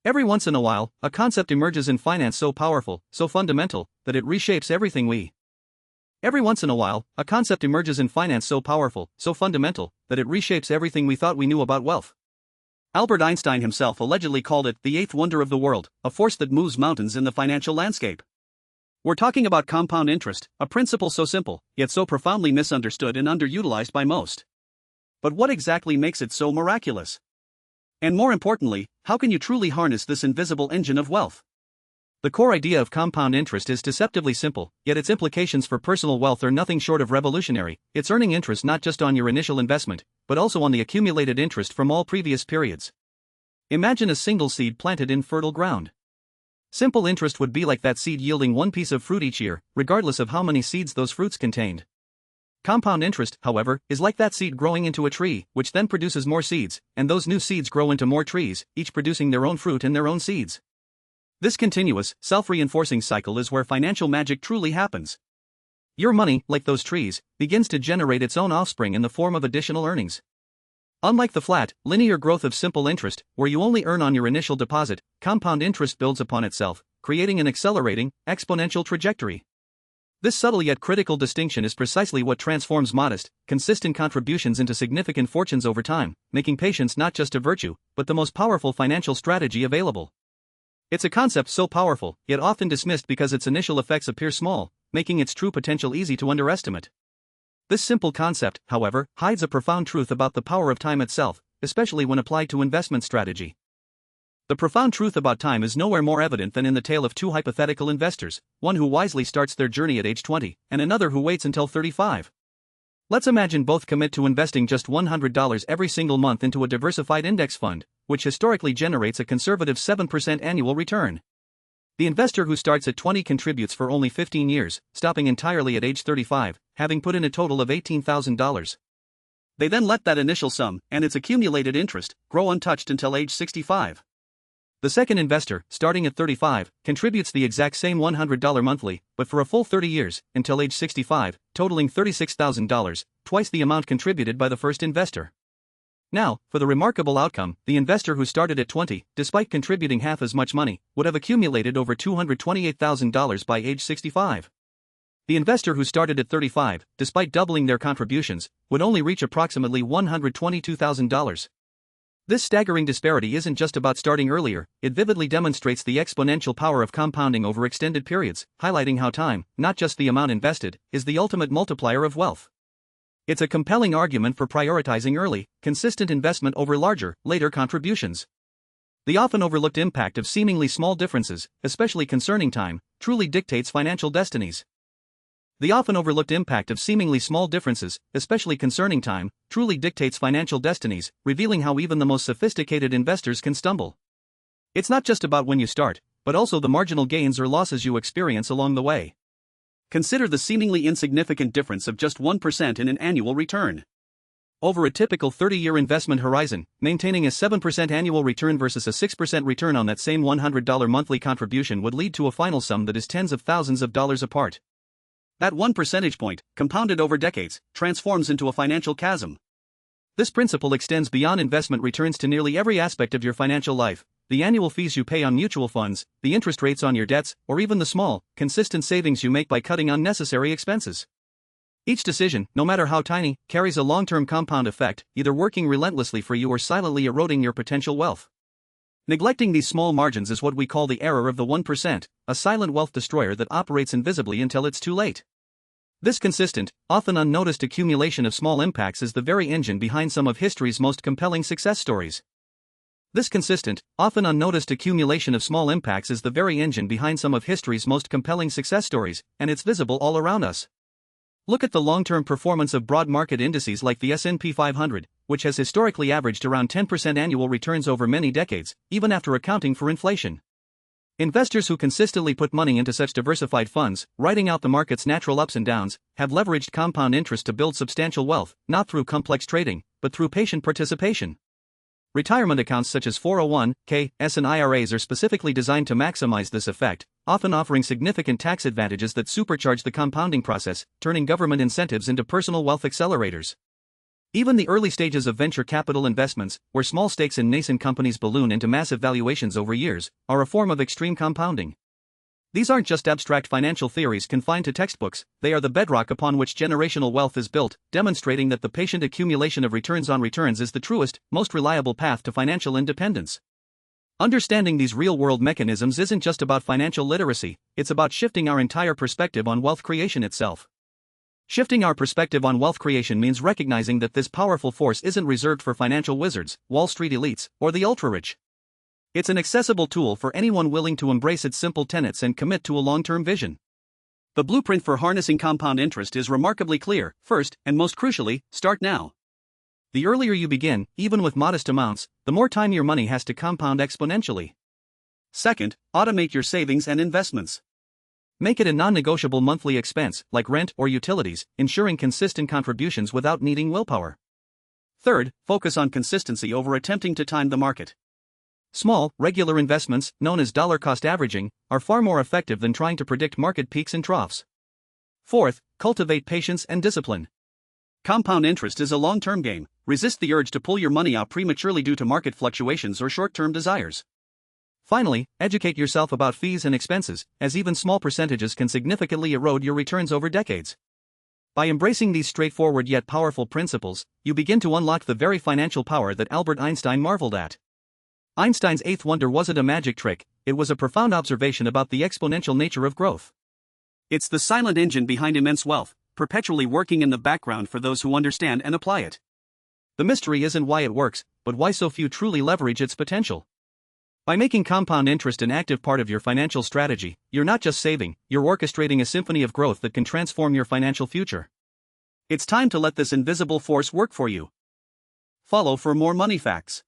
Every once in a while, a concept emerges in finance so powerful, so fundamental, that it reshapes everything we. Every once in a while, a concept emerges in finance so powerful, so fundamental, that it reshapes everything we thought we knew about wealth. Albert Einstein himself allegedly called it the eighth wonder of the world, a force that moves mountains in the financial landscape. We're talking about compound interest, a principle so simple, yet so profoundly misunderstood and underutilized by most. But what exactly makes it so miraculous? And more importantly, how can you truly harness this invisible engine of wealth? The core idea of compound interest is deceptively simple, yet its implications for personal wealth are nothing short of revolutionary. It's earning interest not just on your initial investment, but also on the accumulated interest from all previous periods. Imagine a single seed planted in fertile ground. Simple interest would be like that seed yielding one piece of fruit each year, regardless of how many seeds those fruits contained. Compound interest, however, is like that seed growing into a tree, which then produces more seeds, and those new seeds grow into more trees, each producing their own fruit and their own seeds. This continuous, self-reinforcing cycle is where financial magic truly happens. Your money, like those trees, begins to generate its own offspring in the form of additional earnings. Unlike the flat, linear growth of simple interest, where you only earn on your initial deposit, compound interest builds upon itself, creating an accelerating, exponential trajectory. This subtle yet critical distinction is precisely what transforms modest, consistent contributions into significant fortunes over time, making patience not just a virtue, but the most powerful financial strategy available. It's a concept so powerful, yet often dismissed because its initial effects appear small, making its true potential easy to underestimate. This simple concept, however, hides a profound truth about the power of time itself, especially when applied to investment strategy. The profound truth about time is nowhere more evident than in the tale of two hypothetical investors, one who wisely starts their journey at age 20, and another who waits until 35. Let's imagine both commit to investing just $100 every single month into a diversified index fund, which historically generates a conservative 7% annual return. The investor who starts at 20 contributes for only 15 years, stopping entirely at age 35, having put in a total of $18,000. They then let that initial sum, and its accumulated interest, grow untouched until age 65. The second investor, starting at 35, contributes the exact same $100 monthly, but for a full 30 years, until age 65, totaling $36,000, twice the amount contributed by the first investor. Now, for the remarkable outcome, the investor who started at 20, despite contributing half as much money, would have accumulated over $228,000 by age 65. The investor who started at 35, despite doubling their contributions, would only reach approximately $122,000. This staggering disparity isn't just about starting earlier, it vividly demonstrates the exponential power of compounding over extended periods, highlighting how time, not just the amount invested, is the ultimate multiplier of wealth. It's a compelling argument for prioritizing early, consistent investment over larger, later contributions. The often overlooked impact of seemingly small differences, especially concerning time, truly dictates financial destinies. The often overlooked impact of seemingly small differences, especially concerning time, truly dictates financial destinies, revealing how even the most sophisticated investors can stumble. It's not just about when you start, but also the marginal gains or losses you experience along the way. Consider the seemingly insignificant difference of just 1% in an annual return. Over a typical 30-year investment horizon, maintaining a 7% annual return versus a 6% return on that same $100 monthly contribution would lead to a final sum that is tens of thousands of dollars apart. That 1 percentage point, compounded over decades, transforms into a financial chasm. This principle extends beyond investment returns to nearly every aspect of your financial life: the annual fees you pay on mutual funds, the interest rates on your debts, or even the small, consistent savings you make by cutting unnecessary expenses. Each decision, no matter how tiny, carries a long-term compound effect, either working relentlessly for you or silently eroding your potential wealth. Neglecting these small margins is what we call the error of the 1%, a silent wealth destroyer that operates invisibly until it's too late. This consistent, often unnoticed accumulation of small impacts is the very engine behind some of history's most compelling success stories. This consistent, often unnoticed accumulation of small impacts is the very engine behind some of history's most compelling success stories, and it's visible all around us. Look at the long-term performance of broad market indices like the S&P 500, which has historically averaged around 10% annual returns over many decades, even after accounting for inflation. Investors who consistently put money into such diversified funds, riding out the market's natural ups and downs, have leveraged compound interest to build substantial wealth, not through complex trading, but through patient participation. Retirement accounts such as 401(k)s and IRAs are specifically designed to maximize this effect, often offering significant tax advantages that supercharge the compounding process, turning government incentives into personal wealth accelerators. Even the early stages of venture capital investments, where small stakes in nascent companies balloon into massive valuations over years, are a form of extreme compounding. These aren't just abstract financial theories confined to textbooks, they are the bedrock upon which generational wealth is built, demonstrating that the patient accumulation of returns on returns is the truest, most reliable path to financial independence. Understanding these real-world mechanisms isn't just about financial literacy, it's about shifting our entire perspective on wealth creation itself. Shifting our perspective on wealth creation means recognizing that this powerful force isn't reserved for financial wizards, Wall Street elites, or the ultra-rich. It's an accessible tool for anyone willing to embrace its simple tenets and commit to a long-term vision. The blueprint for harnessing compound interest is remarkably clear. First, and most crucially, start now. The earlier you begin, even with modest amounts, the more time your money has to compound exponentially. Second, automate your savings and investments. Make it a non-negotiable monthly expense, like rent or utilities, ensuring consistent contributions without needing willpower. Third, focus on consistency over attempting to time the market. Small, regular investments, known as dollar-cost averaging, are far more effective than trying to predict market peaks and troughs. Fourth, cultivate patience and discipline. Compound interest is a long-term game. Resist the urge to pull your money out prematurely due to market fluctuations or short-term desires. Finally, educate yourself about fees and expenses, as even small percentages can significantly erode your returns over decades. By embracing these straightforward yet powerful principles, you begin to unlock the very financial power that Albert Einstein marveled at. Einstein's eighth wonder wasn't a magic trick, it was a profound observation about the exponential nature of growth. It's the silent engine behind immense wealth, perpetually working in the background for those who understand and apply it. The mystery isn't why it works, but why so few truly leverage its potential. By making compound interest an active part of your financial strategy, you're not just saving, you're orchestrating a symphony of growth that can transform your financial future. It's time to let this invisible force work for you. Follow for more money facts.